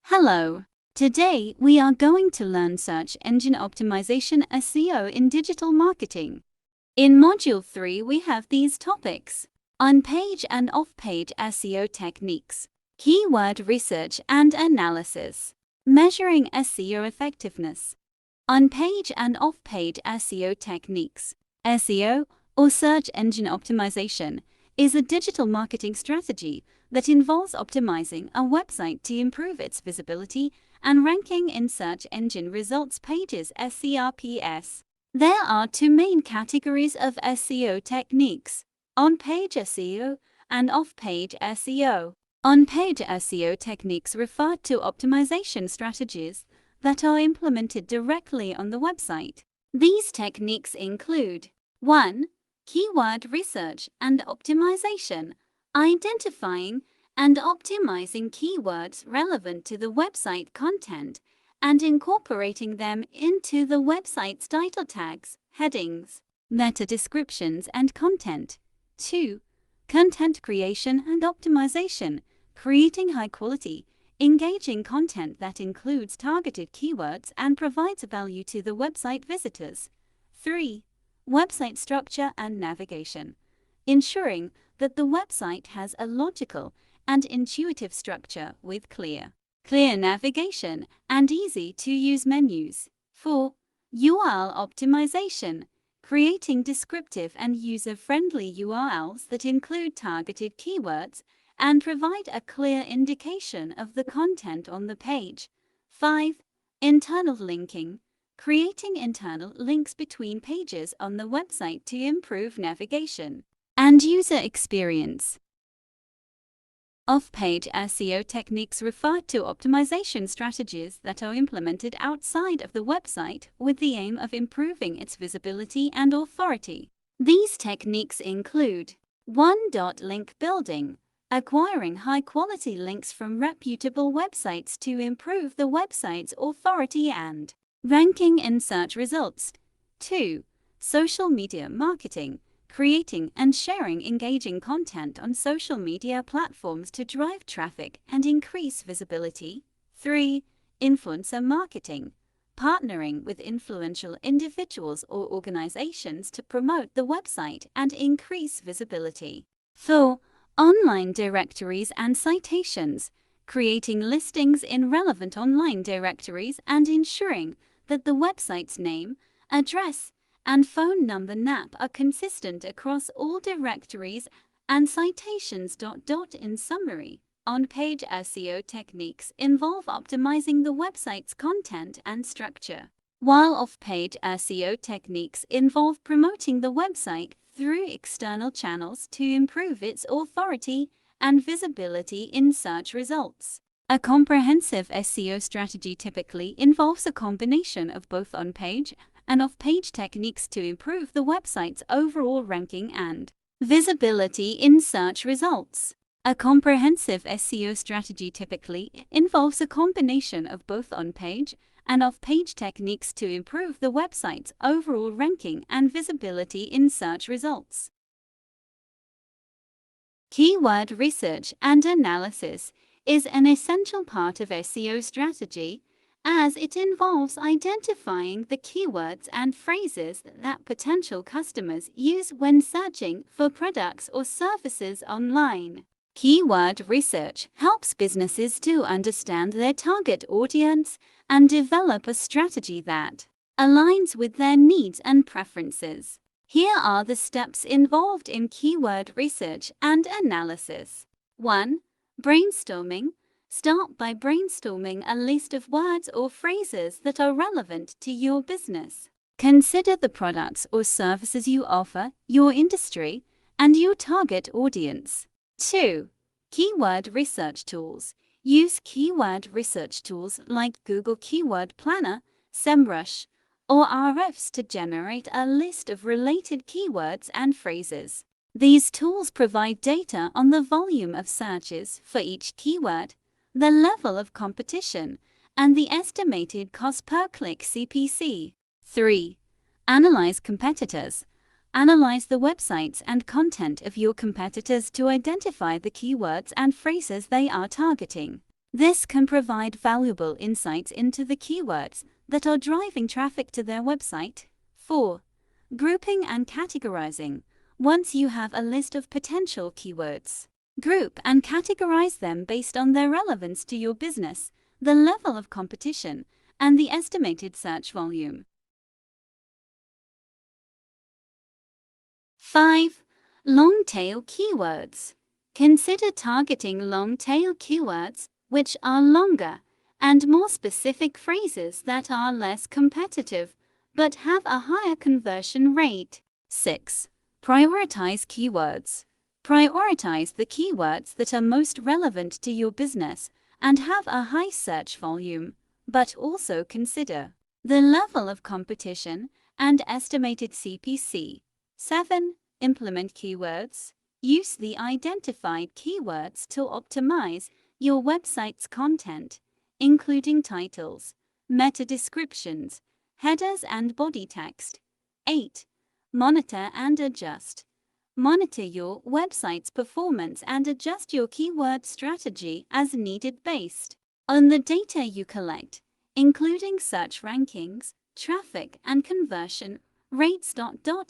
Hello. Today we are going to learn search engine optimization SEO in digital marketing. In Module 3 we have these topics: on-page and off-page SEO techniques, keyword research and analysis, measuring SEO effectiveness, on-page and off-page SEO techniques. SEO, or search engine optimization, is a digital marketing strategy that involves optimizing a website to improve its visibility and ranking in search engine results pages (SERPs). There are two main categories of SEO techniques: on-page SEO and off-page SEO. On-page SEO techniques refer to optimization strategies that are implemented directly on the website. These techniques include 1. Keyword research and optimization, identifying and optimizing keywords relevant to the website content and incorporating them into the website's title tags, headings, meta descriptions, and content. 2. Content creation and optimization, creating high-quality, engaging content that includes targeted keywords and provides value to the website visitors. 3. Website structure and navigation, ensuring that the website has a logical and intuitive structure with clear navigation and easy-to-use menus. 4. URL optimization, creating descriptive and user-friendly URLs that include targeted keywords and provide a clear indication of the content on the page. 5. Internal linking, creating internal links between pages on the website to improve navigation and user experience. Off-page SEO techniques refer to optimization strategies that are implemented outside of the website with the aim of improving its visibility and authority. These techniques include 1. Link building, acquiring high-quality links from reputable websites to improve the website's authority and ranking in search results. 2. Social media marketing, creating and sharing engaging content on social media platforms to drive traffic and increase visibility. 3. Influencer marketing, partnering with influential individuals or organizations to promote the website and increase visibility. 4. Online directories and citations, creating listings in relevant online directories and ensuring that the website's name, address, and phone number NAP are consistent across all directories and citations. In summary, on-page SEO techniques involve optimizing the website's content and structure, while off-page SEO techniques involve promoting the website through external channels to improve its authority and visibility in search results. A comprehensive SEO strategy typically involves a combination of both on-page and off-page techniques to improve the website's overall ranking and visibility in search results. A comprehensive SEO strategy typically involves a combination of both on-page and off-page techniques to improve the website's overall ranking and visibility in search results. Keyword research and analysis is an essential part of SEO strategy, as it involves identifying the keywords and phrases that potential customers use when searching for products or services online. Keyword research helps businesses to understand their target audience and develop a strategy that aligns with their needs and preferences. Here are the steps involved in keyword research and analysis. 1. Brainstorming. Start by brainstorming a list of words or phrases that are relevant to your business. Consider the products or services you offer, your industry, and your target audience. 2. Keyword research tools. Use keyword research tools like Google Keyword Planner, SEMrush, or RFs to generate a list of related keywords and phrases. These tools provide data on the volume of searches for each keyword, the level of competition, and the estimated cost per click (CPC). 3. Analyze competitors. Analyze the websites and content of your competitors to identify the keywords and phrases they are targeting. This can provide valuable insights into the keywords that are driving traffic to their website. 4. Grouping and categorizing. Once you have a list of potential keywords, group and categorize them based on their relevance to your business, the level of competition, and the estimated search volume. 5. Long-tail keywords. Consider targeting long-tail keywords, which are longer and more specific phrases that are less competitive but have a higher conversion rate. 6. Prioritize keywords. Prioritize the keywords that are most relevant to your business and have a high search volume, but also consider the level of competition and estimated CPC. 7. Implement keywords. Use the identified keywords to optimize your website's content, including titles, meta descriptions, headers, and body text. 8. Monitor and adjust. Monitor your website's performance and adjust your keyword strategy as needed based on the data you collect, including search rankings, traffic, and conversion rates.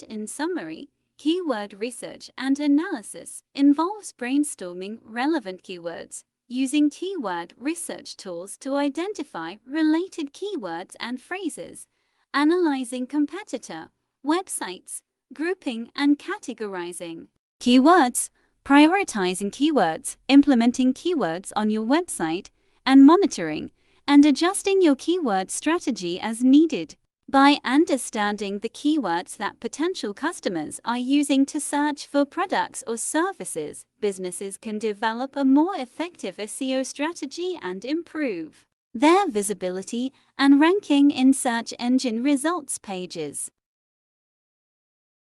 In summary, keyword research and analysis involves brainstorming relevant keywords, using keyword research tools to identify related keywords and phrases, analyzing competitor websites, grouping and categorizing keywords, prioritizing keywords, implementing keywords on your website, and monitoring and adjusting your keyword strategy as needed. By understanding the keywords that potential customers are using to search for products or services, businesses can develop a more effective SEO strategy and improve their visibility and ranking in search engine results pages.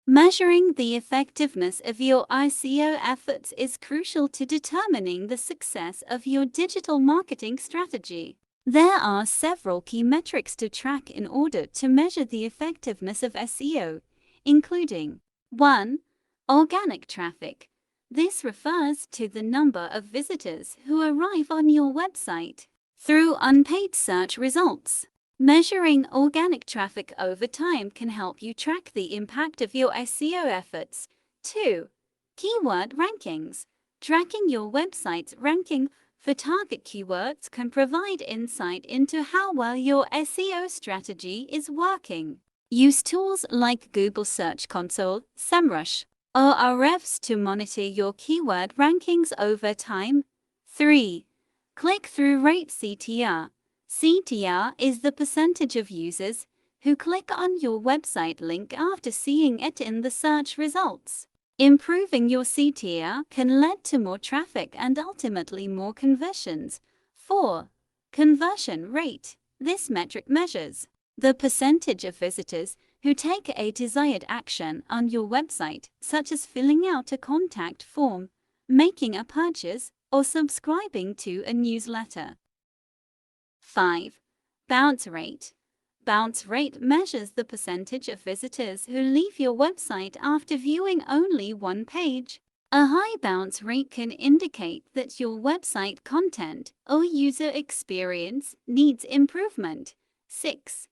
Measuring the effectiveness of your SEO efforts is crucial to determining the success of your digital marketing strategy. There are several key metrics to track in order to measure the effectiveness of SEO, including 1. Organic traffic. This refers to the number of visitors who arrive on your website through unpaid search results. Measuring organic traffic over time can help you track the impact of your SEO efforts. 2. Keyword rankings. Tracking your website's ranking for target keywords can provide insight into how well your SEO strategy is working. Use tools like Google Search Console, SEMrush, or Ahrefs to monitor your keyword rankings over time. 3. Click-through rate CTR. CTR is the percentage of users who click on your website link after seeing it in the search results. Improving your CTR can lead to more traffic and ultimately more conversions. 4. Conversion rate. This metric measures the percentage of visitors who take a desired action on your website, such as filling out a contact form, making a purchase, or subscribing to a newsletter. 5. Bounce rate. Bounce rate measures the percentage of visitors who leave your website after viewing only one page. A high bounce rate can indicate that your website content or user experience needs improvement. 6.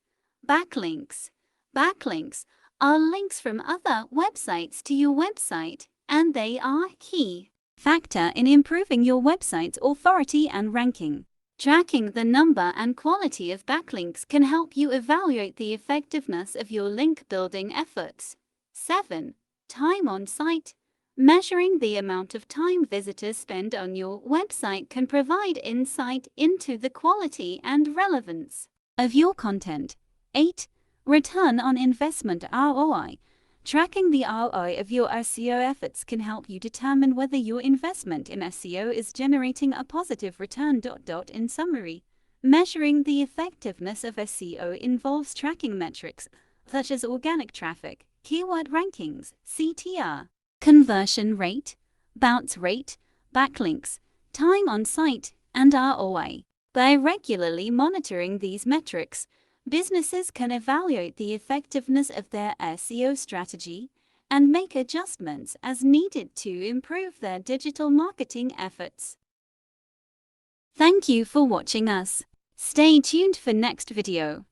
Backlinks. Backlinks are links from other websites to your website, and they are a key factor in improving your website's authority and ranking. Tracking the number and quality of backlinks can help you evaluate the effectiveness of your link building efforts. 7. Time on site. Measuring the amount of time visitors spend on your website can provide insight into the quality and relevance of your content. 8. Return on investment ROI. Tracking the ROI of your SEO efforts can help you determine whether your investment in SEO is generating a positive return. In summary, measuring the effectiveness of SEO involves tracking metrics such as organic traffic, keyword rankings, CTR, conversion rate, bounce rate, backlinks, time on site, and ROI. By regularly monitoring these metrics, businesses can evaluate the effectiveness of their SEO strategy and make adjustments as needed to improve their digital marketing efforts. Thank you for watching us. Stay tuned for next video.